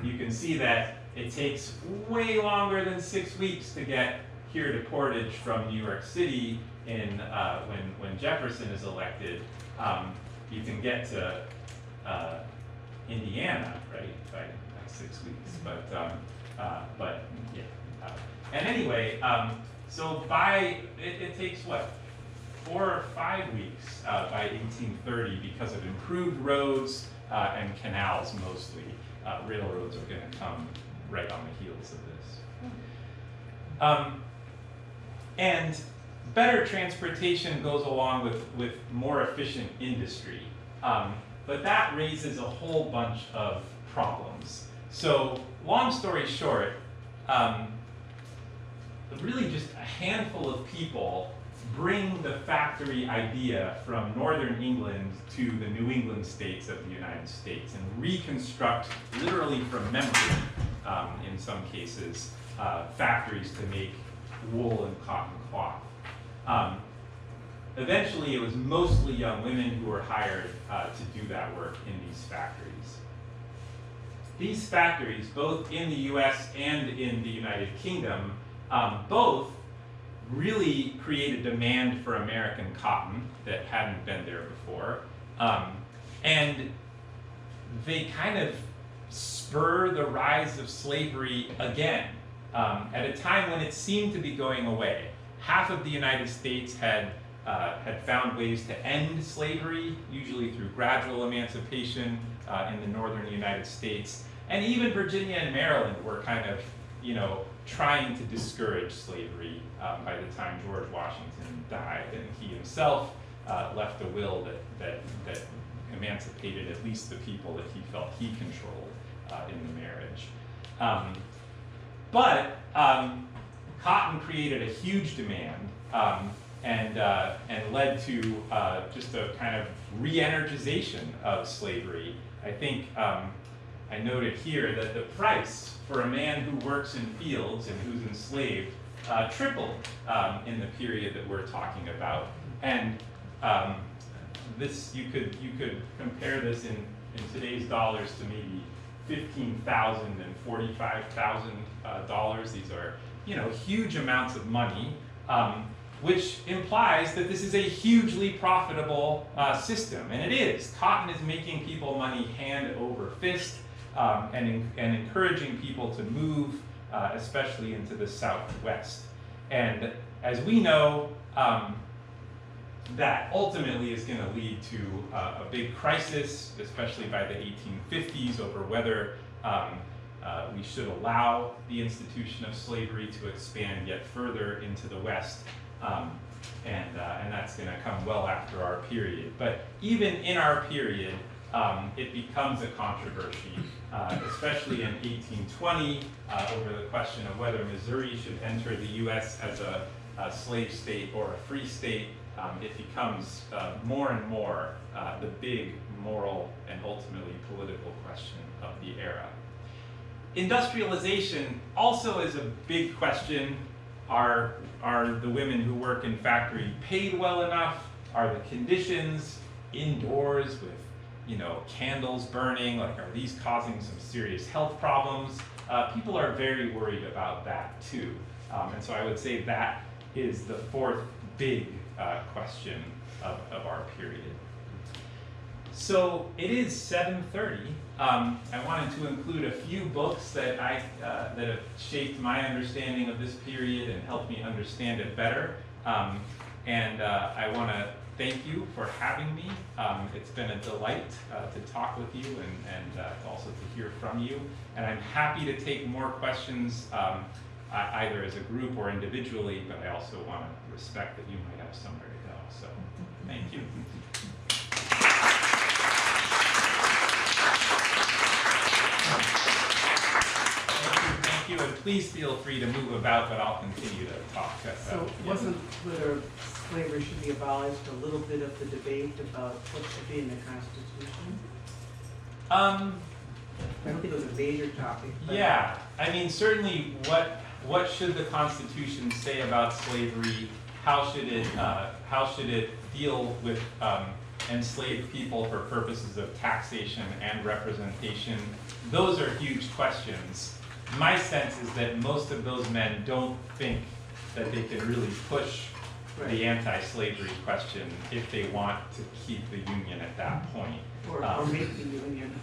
You can see that it takes way longer than 6 weeks to get here to Portage from New York City when Jefferson is elected. You can get to Indiana, right, by 6 weeks, but yeah. And anyway, so it takes what, 4 or 5 weeks by 1830 because of improved roads and canals mostly. Railroads are going to come right on the heels of this. And better transportation goes along with more efficient industry. But that raises a whole bunch of problems. So long story short, really just a handful of people bring the factory idea from northern England to the New England states of the United States and reconstruct, literally from memory, in some cases, factories to make wool and cotton cloth. Eventually, it was mostly young women who were hired to do that work in these factories. These factories, both in the US and in the United Kingdom, both really created demand for American cotton that hadn't been there before. And they kind of spur the rise of slavery again at a time when it seemed to be going away. Half of the United States had found ways to end slavery, usually through gradual emancipation in the northern United States. And even Virginia and Maryland were kind of, trying to discourage slavery by the time George Washington died. And he himself left a will that emancipated at least the people that he felt he controlled in the marriage. But cotton created a huge demand and led to just a kind of re-energization of slavery. I think I noted here that the price for a man who works in fields and who's enslaved tripled in the period that we're talking about. And this you could compare this in today's dollars to maybe $15,000 and $45,000. These are huge amounts of money, which implies that this is a hugely profitable system, and it is. Cotton is making people money hand over fist and encouraging people to move, especially into the Southwest. And as we know, that ultimately is going to lead to a big crisis, especially by the 1850s, over whether we should allow the institution of slavery to expand yet further into the West. And that's going to come well after our period. But even in our period, it becomes a controversy, especially in 1820, over the question of whether Missouri should enter the U.S. as a slave state or a free state. It becomes more and more the big moral and ultimately political question of the era. Industrialization also is a big question. Are the women who work in factory paid well enough? Are the conditions indoors with, candles burning? Like, are these causing some serious health problems? People are very worried about that too. And so I would say that is the fourth big question of our period. So it is 7:30. I wanted to include a few books that that have shaped my understanding of this period and helped me understand it better. And I want to thank you for having me. It's been a delight to talk with you and also to hear from you. And I'm happy to take more questions either as a group or individually, but I also want to respect that you might have somewhere to go. So thank you. Thank you, and please feel free to move about, but I'll continue to talk. So wasn't whether slavery should be abolished a little bit of the debate about what should be in the Constitution? I don't think it was a major topic. Yeah, I mean, certainly what should the Constitution say about slavery? How should it deal with enslaved people for purposes of taxation and representation? Those are huge questions. My sense is that most of those men don't think that they can really push the anti-slavery question if they want to keep the Union at that point. Or make the Union.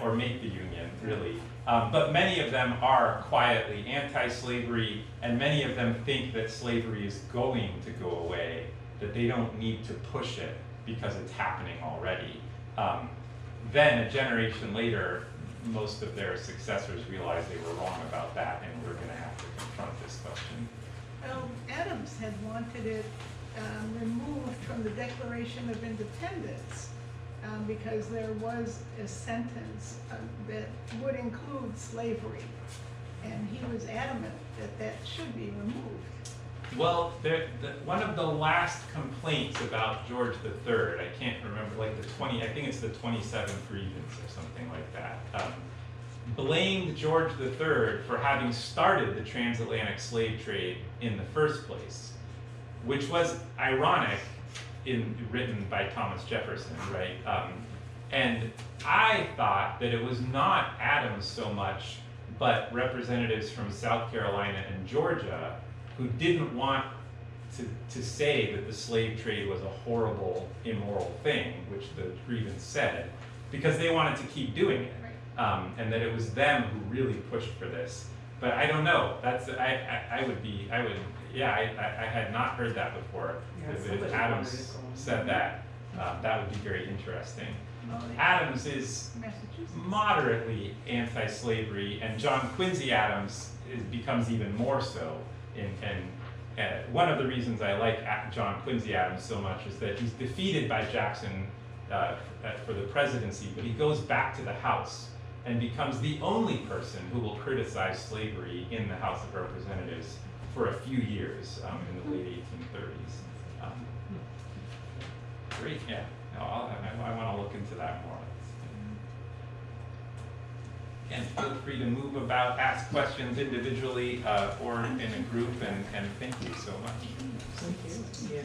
or make the Union, really. But many of them are quietly anti-slavery, and many of them think that slavery is going to go away, that they don't need to push it because it's happening already. Then a generation later, most of their successors realized they were wrong about that, and we're going to have to confront this question. Well, Adams had wanted it removed from the Declaration of Independence because there was a sentence that would include slavery, and he was adamant that that should be removed. Well, one of the last complaints about George III, I can't remember, like I think it's the 27th grievance or something like that, blamed George III for having started the transatlantic slave trade in the first place, which was ironic, written by Thomas Jefferson, right? And I thought that it was not Adams so much, but representatives from South Carolina and Georgia who didn't want to say that the slave trade was a horrible, immoral thing, which the grievance said, because they wanted to keep doing it, and that it was them who really pushed for this. But I don't know. That's I had not heard that before. If Adams said that, that would be very interesting. Adams is moderately anti-slavery, and John Quincy Adams becomes even more so. And one of the reasons I like John Quincy Adams so much is that he's defeated by Jackson for the presidency, but he goes back to the House and becomes the only person who will criticize slavery in the House of Representatives for a few years in the late 1830s. Great, yeah. No, I want to look into that more. And feel free to move about, ask questions individually or in a group, and thank you so much. Thank you. Yeah.